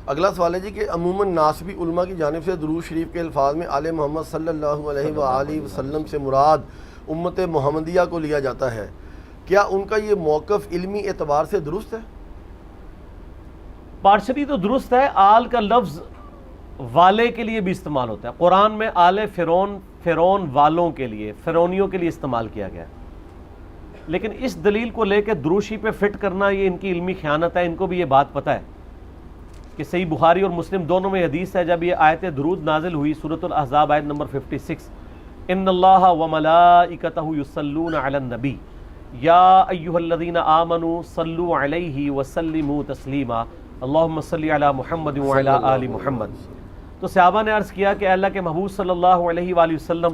اگلا سوال ہے جی کہ عموماً ناسبی علماء کی جانب سے درود شریف کے الفاظ میں آل محمد صلی اللہ علیہ وآلہ وسلم سے مراد امت محمدیہ کو لیا جاتا ہے، کیا ان کا یہ موقف علمی اعتبار سے درست ہے؟ پارشلی تو درست ہے، آل کا لفظ والے کے لیے بھی استعمال ہوتا ہے، قرآن میں آل فرعون والوں کے لیے، فرعونیوں کے لیے استعمال کیا گیا ہے، لیکن اس دلیل کو لے کے دروشی پہ فٹ کرنا یہ ان کی علمی خیانت ہے۔ ان کو بھی یہ بات پتہ ہے کہ صحیح بخاری اور مسلم دونوں میں حدیث ہے، جب یہ آیت درود نازل ہوئی سورۃ الاحزاب آیت نمبر 56، ان اللہ وملائکتہ یصلون علی النبی یا ایھا الذین آمنوا صلوا علیہ وسلموا تسلیما اللہم صلی علی محمد وعلی آل محمد۔ تو صحابہ نے عرض کیا کہ اللہ کے محبوب صلی اللہ علیہ وآلہ وسلم،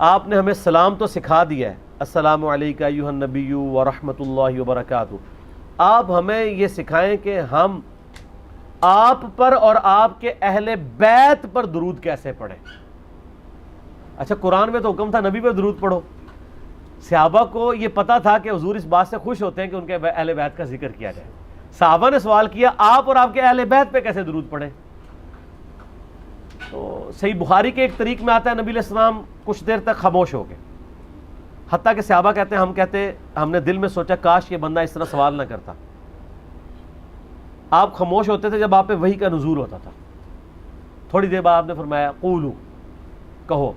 آپ نے ہمیں سلام تو سکھا دیا ہے، السلام علیکم ایھا النبی ورحمۃ اللہ وبرکاتہ، آپ ہمیں یہ سکھائیں کہ ہم آپ پر اور آپ کے اہل بیت پر درود کیسے پڑھیں۔ اچھا، قرآن میں تو حکم تھا نبی پہ درود پڑھو، صحابہ کو یہ پتا تھا کہ حضور اس بات سے خوش ہوتے ہیں کہ ان کے اہل بیت کا ذکر کیا جائے۔ صحابہ نے سوال کیا آپ اور آپ کے اہل بیت پہ کیسے درود پڑھیں؟ تو صحیح بخاری کے ایک طریق میں آتا ہے، نبی علیہ السلام کچھ دیر تک خاموش ہو گئے، حتیٰ کہ صحابہ کہتے ہیں ہم نے دل میں سوچا کاش یہ بندہ اس طرح سوال نہ کرتا۔ آپ خاموش ہوتے تھے جب آپ پہ وحی کا نزول ہوتا تھا۔ تھوڑی دیر بعد آپ نے فرمایا قولو، کہو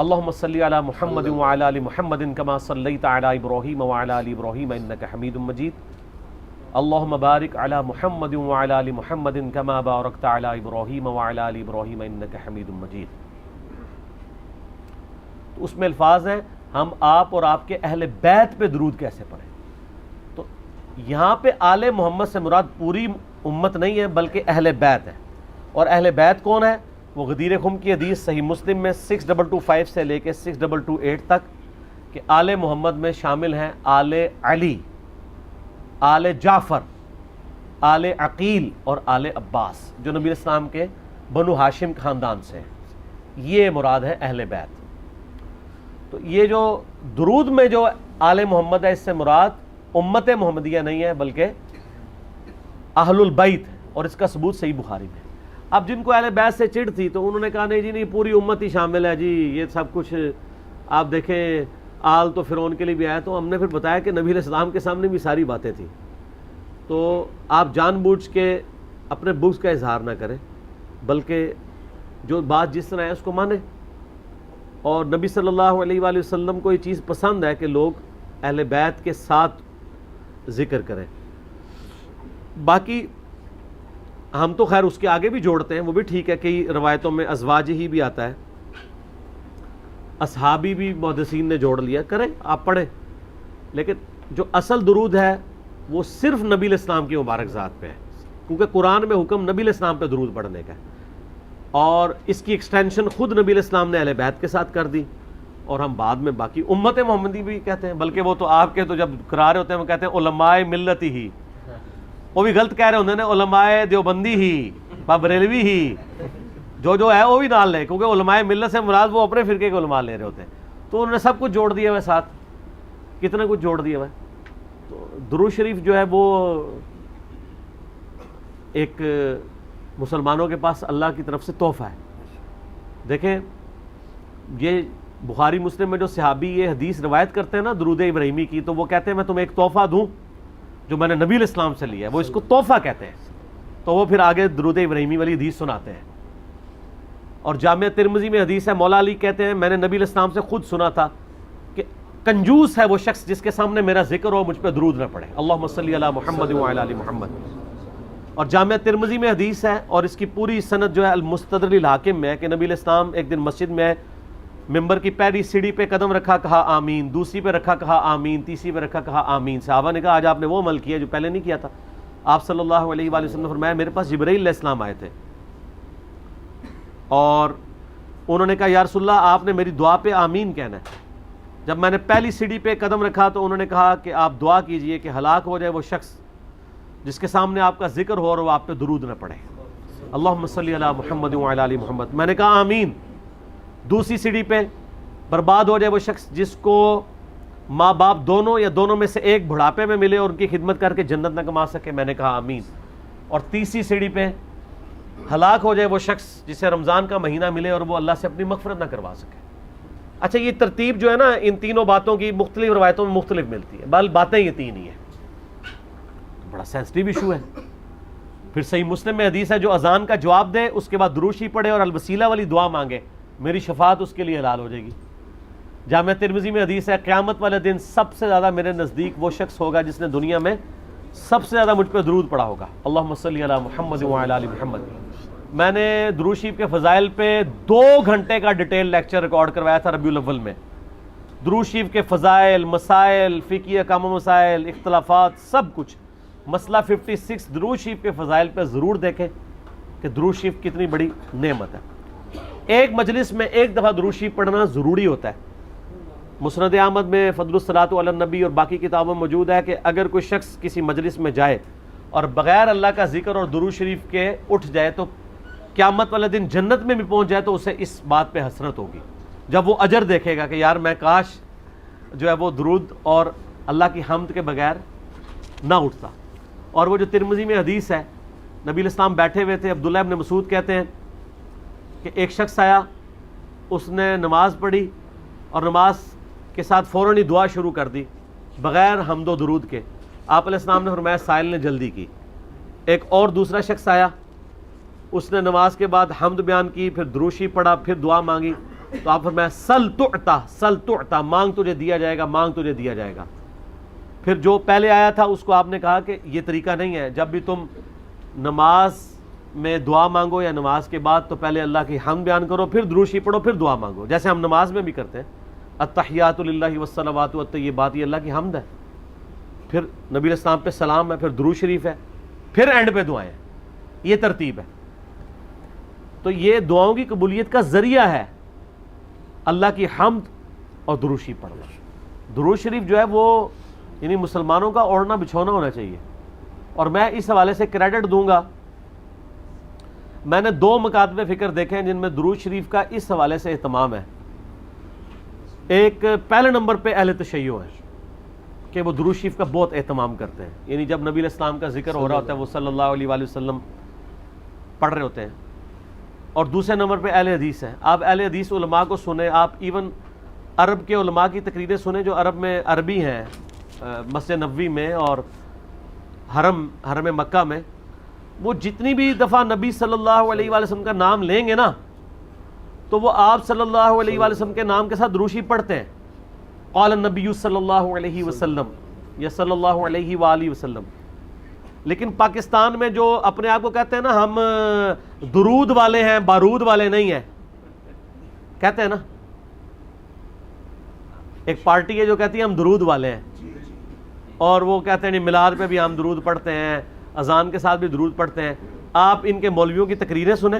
اللہم صلی علی محمد وعلی آل محمد کما صلیت علی ابراہیم وعلی آل ابراہیم انک حمید مجید، اللہم بارک علی محمد وعلی آل محمد کما بارکت علی ابراہیم وعلی آل ابراہیم انک حمید مجید۔ تو اس میں الفاظ ہیں ہم آپ اور آپ کے اہل بیت پہ درود کیسے پڑھیں۔ تو یہاں پہ آل محمد سے مراد پوری امت نہیں ہے بلکہ اہل بیت ہے، اور اہل بیت کون ہے؟ وہ غدیر خم کی حدیث صحیح مسلم میں 6225 سے لے کے 6228 تک کہ آل محمد میں شامل ہیں آل علی، آل جعفر، آل عقیل اور آل عباس، جو نبی الاسلام کے بنو ہاشم خاندان سے ہیں، یہ مراد ہے اہل بیت۔ تو یہ جو درود میں جو آل محمد ہے، اس سے مراد امت محمدیہ نہیں ہے بلکہ اہل البیت، اور اس کا ثبوت صحیح بخاری میں۔ اب جن کو اہل بیت سے چڑ تھی تو انہوں نے کہا نہیں جی نہیں، پوری امت ہی شامل ہے جی، یہ سب کچھ آپ دیکھیں آل تو فرعون کے لیے بھی آیا۔ تو ہم نے پھر بتایا کہ نبی علیہ السلام کے سامنے بھی ساری باتیں تھیں، تو آپ جان بوجھ کے اپنے بغض کا اظہار نہ کریں، بلکہ جو بات جس طرح ہے اس کو مانیں۔ اور نبی صلی اللہ علیہ وآلہ وسلم کو یہ چیز پسند ہے کہ لوگ اہل بیت کے ساتھ ذکر کریں۔ باقی ہم تو خیر اس کے آگے بھی جوڑتے ہیں، وہ بھی ٹھیک ہے، کئی روایتوں میں ازواج ہی بھی آتا ہے، اصحابی بھی محدثین نے جوڑ لیا، کریں آپ پڑھیں، لیکن جو اصل درود ہے وہ صرف نبی علیہ السلام کی مبارک ذات پہ ہے، کیونکہ قرآن میں حکم نبی علیہ السلام پہ درود پڑھنے کا ہے، اور اس کی ایکسٹینشن خود نبی علیہ السلام نے اہل بیت کے ساتھ کر دی، اور ہم بعد میں باقی امت محمدی بھی کہتے ہیں، بلکہ وہ تو آپ کے تو جب کرا رہے ہوتے ہیں وہ کہتے ہیں علماء ملتی ہی، وہ بھی غلط کہہ رہے ہوتے ہیں علماء دیوبندی ہی، بریلوی ہی، جو ہے وہ بھی نال لے، کیونکہ علماء ملت سے مراد وہ اپنے فرقے کے علماء لے رہے ہوتے ہیں، تو انہوں نے سب کچھ جوڑ دیا ہوا ساتھ، کتنا کچھ جوڑ دیا ہوا ہے۔ تو درود شریف جو ہے وہ ایک مسلمانوں کے پاس اللہ کی طرف سے تحفہ ہے۔ دیکھیں یہ بخاری مسلم میں جو صحابی یہ حدیث روایت کرتے ہیں نا درود ابراہیمی کی، تو وہ کہتے ہیں میں تمہیں ایک تحفہ دوں جو میں نے نبی علیہ السلام سے لیا ہے، وہ اس کو تحفہ کہتے ہیں، تو وہ پھر آگے درود ابراہیمی والی حدیث سناتے ہیں۔ اور جامعہ ترمذی میں حدیث ہے، مولا علی کہتے ہیں میں نے نبی علیہ السلام سے خود سنا تھا کہ کنجوس ہے وہ شخص جس کے سامنے میرا ذکر ہو مجھ پہ درود نہ پڑھے، اللہم صلی علی محمد وعلی آل محمد۔ اور جامعہ ترمذی میں حدیث ہے، اور اس کی پوری سند جو ہے المستدرک الحاکم میں ہے کہ نبی علیہ السلام ایک دن مسجد میں ممبر کی پہلی سیڑھی پہ قدم رکھا کہا آمین، دوسری پہ رکھا کہا آمین، تیسری پہ رکھا کہا آمین۔ صحابہ نے کہا آج آپ نے وہ عمل کیا جو پہلے نہیں کیا تھا۔ آپ صلی اللہ علیہ وآلہ وسلم نے فرمایا میرے پاس جبرائیل علیہ السلام آئے تھے، اور انہوں نے کہا یا رسول اللہ آپ نے میری دعا پہ آمین کہنا ہے۔ جب میں نے پہلی سیڑھی پہ قدم رکھا تو انہوں نے کہا کہ آپ دعا کیجئے کہ ہلاک ہو جائے وہ شخص جس کے سامنے آپ کا ذکر ہو اور وہ آپ پہ درود نہ پڑھے، اللہم صلی علی محمد وعلی آل محمد۔ میں نے کہا آمین۔ دوسری سیڑھی پہ برباد ہو جائے وہ شخص جس کو ماں باپ دونوں یا دونوں میں سے ایک بڑھاپے میں ملے اور ان کی خدمت کر کے جنت نہ کما سکے، میں نے کہا آمین۔ اور تیسری سیڑھی پہ ہلاک ہو جائے وہ شخص جسے رمضان کا مہینہ ملے اور وہ اللہ سے اپنی مغفرت نہ کروا سکے. اچھا یہ ترتیب جو ہے نا ان تینوں باتوں کی مختلف روایتوں میں مختلف ملتی ہے، بل باتیں یہ تین ہی ہیں. بڑا سینسٹیو ایشو ہے. پھر صحیح مسلم میں حدیث ہے جو اذان کا جواب دے اس کے بعد درود شریف پڑھے اور الوسیلہ والی دعا مانگے میری شفاعت اس کے لیے حلال ہو جائے گی. جامع ترمذی میں حدیث ہے قیامت والے دن سب سے زیادہ میرے نزدیک وہ شخص ہوگا جس نے دنیا میں سب سے زیادہ مجھ پہ درود پڑھا ہوگا. اللہم صلی علی محمد وعلی آل محمد. میں نے درود شریف کے فضائل پہ 2 گھنٹے کا ڈیٹیل لیکچر ریکارڈ کروایا تھا ربیع الاول میں. درود شریف کے فضائل، مسائل، فقہی احکام و مسائل، اختلافات، سب کچھ. مسئلہ 56 درود شریف کے فضائل پہ ضرور دیکھیں کہ درود شریف کتنی بڑی نعمت ہے. ایک مجلس میں ایک دفعہ درود شریف پڑھنا ضروری ہوتا ہے. مسند احمد میں فضل الصلاۃ علی النبی اور باقی کتابوں میں موجود ہے کہ اگر کوئی شخص کسی مجلس میں جائے اور بغیر اللہ کا ذکر اور درود شریف کے اٹھ جائے تو قیامت والے دن جنت میں بھی پہنچ جائے تو اسے اس بات پہ حسرت ہوگی جب وہ اجر دیکھے گا کہ یار میں کاش جو ہے وہ درود اور اللہ کی حمد کے بغیر نہ اٹھتا. اور وہ جو ترمذی میں حدیث ہے نبی الاسلام بیٹھے ہوئے تھے، عبداللہ ابن مسعود کہتے ہیں کہ ایک شخص آیا، اس نے نماز پڑھی اور نماز کے ساتھ فوراً ہی دعا شروع کر دی بغیر حمد و درود کے. آپ علیہ السلام نے فرمایا سائل نے جلدی کی. ایک اور دوسرا شخص آیا، اس نے نماز کے بعد حمد بیان کی، پھر درود شریف پڑھا، پھر دعا مانگی تو آپ فرمایا سل تعطا، سل تعطا، مانگ تجھے دیا جائے گا، مانگ تجھے دیا جائے گا. پھر جو پہلے آیا تھا اس کو آپ نے کہا کہ یہ طریقہ نہیں ہے، جب بھی تم نماز میں دعا مانگو یا نماز کے بعد تو پہلے اللہ کی حمد بیان کرو، پھر درود شریف پڑھو، پھر دعا مانگو، جیسے ہم نماز میں بھی کرتے ہیں. التحیات للہ والصلوات والطیبات، یہ اللہ کی حمد ہے، پھر نبی علیہ السلام پہ سلام ہے، پھر درود شریف ہے، پھر اینڈ پہ دعائیں ہیں. یہ ترتیب ہے. تو یہ دعاؤں کی قبولیت کا ذریعہ ہے اللہ کی حمد اور درود شریف پڑھنا. درود شریف جو ہے وہ یعنی مسلمانوں کا اوڑھنا بچھونا ہونا چاہیے. اور میں اس حوالے سے کریڈٹ دوں گا، میں نے 2 مکاتب فکر دیکھے ہیں جن میں درود شریف کا اس حوالے سے اہتمام ہے. ایک پہلے نمبر پہ اہل تشیع ہے کہ وہ درود شریف کا بہت اہتمام کرتے ہیں، یعنی جب نبی علیہ السلام کا ذکر ہو رہا ہوتا ہے وہ صلی اللہ علیہ وآلہ وسلم پڑھ رہے ہوتے ہیں. اور دوسرے نمبر پہ اہل حدیث ہے. آپ اہل حدیث علماء کو سنیں، آپ ایون عرب کے علماء کی تقریریں سنیں جو عرب میں عربی ہیں، مسجد نبوی میں اور حرم مکہ میں. وہ جتنی بھی دفعہ نبی صلی اللہ علیہ وآلہ وسلم کا نام لیں گے نا تو وہ آپ صلی اللہ علیہ وآلہ وسلم کے نام کے ساتھ درود شریف پڑھتے ہیں. قال النبی صلی اللہ علیہ وسلم یا صلی اللہ علیہ وآلہ وسلم. لیکن پاکستان میں جو اپنے آپ کو کہتے ہیں نا ہم درود والے ہیں، بارود والے نہیں ہیں، کہتے ہیں نا، ایک پارٹی ہے جو کہتی ہے ہم درود والے ہیں، اور وہ کہتے ہیں میلاد پہ بھی ہم درود پڑھتے ہیں، اذان کے ساتھ بھی درود پڑھتے ہیں. آپ ان کے مولویوں کی تقریریں سنیں.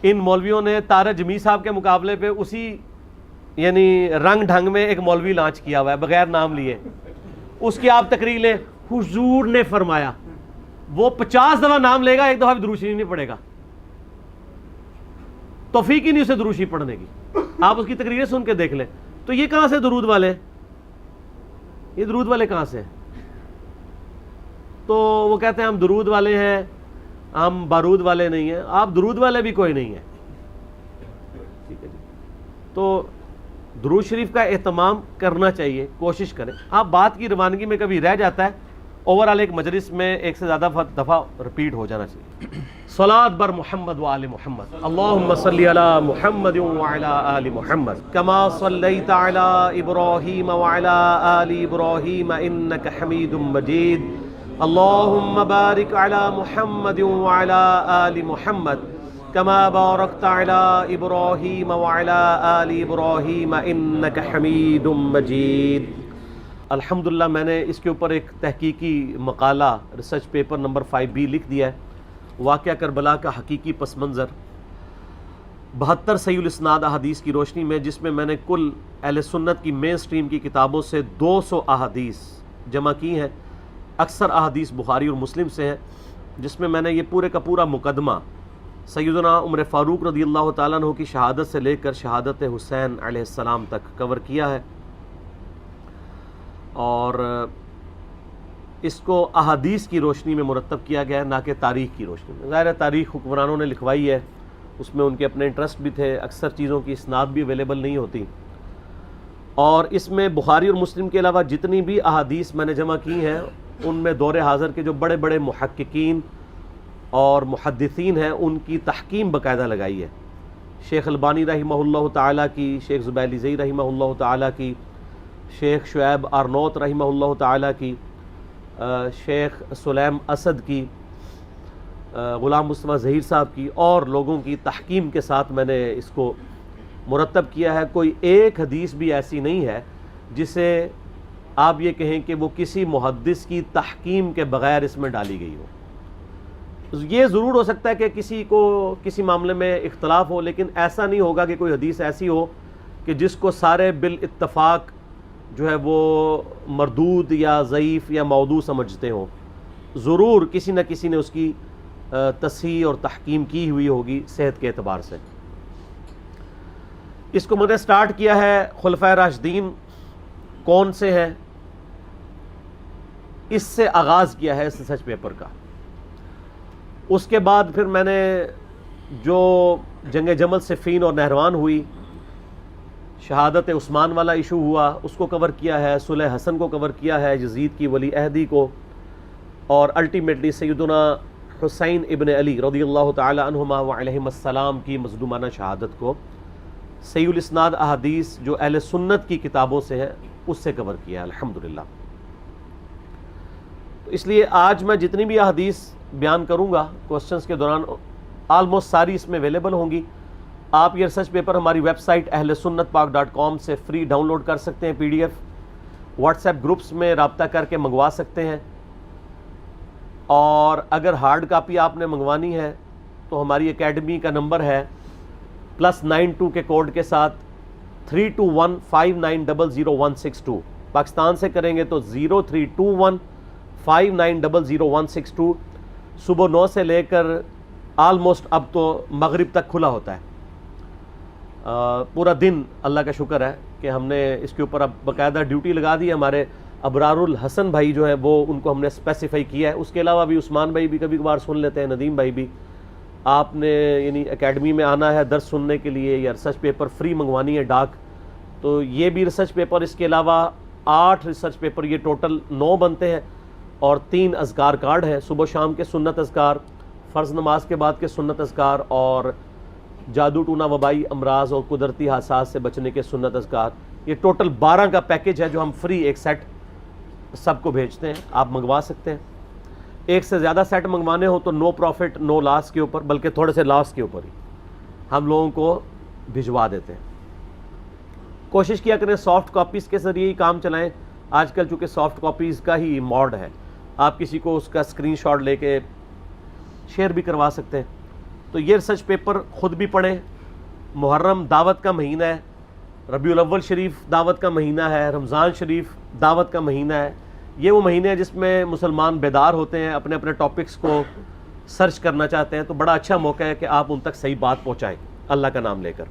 ان مولویوں نے طارق جمیع صاحب کے مقابلے پہ اسی یعنی رنگ ڈھنگ میں ایک مولوی لانچ کیا ہوا ہے بغیر نام لیے. اس کی آپ تقریر لیں، حضور نے فرمایا. وہ 50 دفعہ نام لے گا، ایک دفعہ بھی درود شریف نہیں پڑھے گا. توفیق ہی نہیں اسے درود شریف پڑھنے کی. آپ اس کی تقریریں سن کے دیکھ لیں. تو یہ کہاں سے درود والے ہیں؟ یہ درود والے کہاں سے ہیں؟ تو وہ کہتے ہیں ہم درود والے ہیں، ہم بارود والے نہیں ہیں. آپ درود والے بھی کوئی نہیں ہیں. ٹھیک ہے جی. تو درود شریف کا اہتمام کرنا چاہیے، کوشش کریں. آپ بات کی روانگی میں کبھی رہ جاتا ہے، اوورال ایک مجلس میں ایک سے زیادہ دفعہ رپیٹ ہو جانا چاہیے. صلاۃ بر محمد و آل محمد. اللہم صلی علی محمد وعلی آل محمد کما صلیت علی ابراہیم وعلی آل ابراہیم انک حمید مجید. اللہم بارک علی محمد وعلی آل محمد کما بارکت علی ابراہیم وعلی آل ابراہیم انک حمید مجید. الحمدللہ میں نے اس کے اوپر ایک تحقیقی مقالہ ریسرچ پیپر نمبر 5B لکھ دیا ہے، واقعہ کربلا کا حقیقی پس منظر 72 صحیح الاسناد احادیث کی روشنی میں، جس میں میں نے کل اہل سنت کی مین سٹریم کی کتابوں سے 200 احادیث جمع کی ہیں. اکثر احادیث بخاری اور مسلم سے ہیں، جس میں میں نے یہ پورے کا پورا مقدمہ سیدنا عمر فاروق رضی اللہ تعالیٰ عنہ کی شہادت سے لے کر شہادت حسین علیہ السلام تک کور کیا ہے. اور اس کو احادیث کی روشنی میں مرتب کیا گیا ہے، نہ کہ تاریخ کی روشنی میں۔ ظاہر ہے تاریخ حکمرانوں نے لکھوائی ہے، اس میں ان کے اپنے انٹرسٹ بھی تھے، اکثر چیزوں کی اسناد بھی اویلیبل نہیں ہوتی، اور اس میں بخاری اور مسلم کے علاوہ جتنی بھی احادیث میں نے جمع کی ہیں ان میں دور حاضر کے جو بڑے بڑے محققین اور محدثین ہیں ان کی تحکیم باقاعدہ لگائی ہے۔ شیخ البانی رحمہ اللہ تعالیٰ کی، شیخ زبیلی زئی رحمہ اللہ تعالیٰ کی، شیخ شعیب آرنوت رحمہ اللہ تعالیٰ کی، شیخ سلیم اسد کی، غلام مصطفیٰ ظہیر صاحب کی، اور لوگوں کی تحکیم کے ساتھ میں نے اس کو مرتب کیا ہے۔ کوئی ایک حدیث بھی ایسی نہیں ہے جسے آپ یہ کہیں کہ وہ کسی محدث کی تحکیم کے بغیر اس میں ڈالی گئی ہو۔ یہ ضرور ہو سکتا ہے کہ کسی کو کسی معاملے میں اختلاف ہو، لیکن ایسا نہیں ہوگا کہ کوئی حدیث ایسی ہو کہ جس کو سارے بالاتفاق جو ہے وہ مردود یا ضعیف یا موضوع سمجھتے ہوں۔ ضرور کسی نہ کسی نے اس کی تصحیح اور تحکیم کی ہوئی ہوگی صحت کے اعتبار سے۔ اس کو میں نے سٹارٹ کیا ہے خلفائے راشدین کون سے ہیں، اس سے آغاز کیا ہے اس ریسرچ پیپر کا۔ اس کے بعد پھر میں نے جو جنگ جمل صفین اور نہروان ہوئی، شہادت عثمان والا ایشو ہوا، اس کو کور کیا ہے، صلح حسن کو کور کیا ہے، یزید کی ولی عہدی کو، اور الٹیمیٹلی سیدنا حسین ابن علی رضی اللہ تعالی عنہما وعلیہم السلام کی مظلومانہ شہادت کو صحیح الاسناد احادیث جو اہل سنت کی کتابوں سے ہے اس سے کور کیا ہے الحمدللہ۔ تو اس لیے آج میں جتنی بھی احادیث بیان کروں گا کوسچنز کے دوران آلموسٹ ساری اس میں اویلیبل ہوں گی۔ آپ یہ ریسرچ پیپر ہماری ویب سائٹ ahlsunnatpak.com سے فری ڈاؤن لوڈ کر سکتے ہیں، PDF، واٹس ایپ گروپس میں رابطہ کر کے منگوا سکتے ہیں، اور اگر ہارڈ کاپی آپ نے منگوانی ہے تو ہماری اکیڈمی کا نمبر ہے +92 کے کوڈ کے ساتھ 3215900162۔ پاکستان سے کریں گے تو 0321590162۔ صبح 9 سے لے کر آلموسٹ اب تو مغرب تک کھلا ہوتا ہے، پورا دن۔ اللہ کا شکر ہے کہ ہم نے اس کے اوپر اب باقاعدہ ڈیوٹی لگا دی ہے۔ ہمارے ابرار الحسن بھائی جو ہیں وہ ان کو ہم نے اسپیسیفائی کیا ہے، اس کے علاوہ بھی عثمان بھائی بھی کبھی کبھار سن لیتے ہیں، ندیم بھائی بھی۔ آپ نے یعنی اکیڈمی میں آنا ہے درس سننے کے لیے یا ریسرچ پیپر فری منگوانی ہے ڈاک، تو یہ بھی ریسرچ پیپر، اس کے علاوہ 8 ریسرچ پیپر، یہ ٹوٹل 9 بنتے ہیں، اور 3 اذکار کارڈ ہیں، صبح شام کے سنت اذکار، فرض نماز کے بعد کے سنت اذکار، اور جادو ٹونا وبائی امراض اور قدرتی حادثات سے بچنے کے سنت اذکار۔ یہ ٹوٹل 12 کا پیکج ہے جو ہم فری ایک سیٹ سب کو بھیجتے ہیں، آپ منگوا سکتے ہیں۔ ایک سے زیادہ سیٹ منگوانے ہو تو نو پروفٹ نو لاس کے اوپر، بلکہ تھوڑے سے لاس کے اوپر ہی ہم لوگوں کو بھجوا دیتے ہیں۔ کوشش کیا کریں سافٹ کاپیز کے ذریعے ہی کام چلائیں، آج کل چونکہ سافٹ کاپیز کا ہی موڈ ہے، آپ کسی کو اس کا اسکرین شاٹ لے کے شیئر بھی کروا سکتے ہیں۔ تو یہ ریسرچ پیپر خود بھی پڑھیں۔ محرم دعوت کا مہینہ ہے، ربیع الاول شریف دعوت کا مہینہ ہے، رمضان شریف دعوت کا مہینہ ہے۔ یہ وہ مہینے ہیں جس میں مسلمان بیدار ہوتے ہیں، اپنے اپنے ٹاپکس کو سرچ کرنا چاہتے ہیں، تو بڑا اچھا موقع ہے کہ آپ ان تک صحیح بات پہنچائیں اللہ کا نام لے کر۔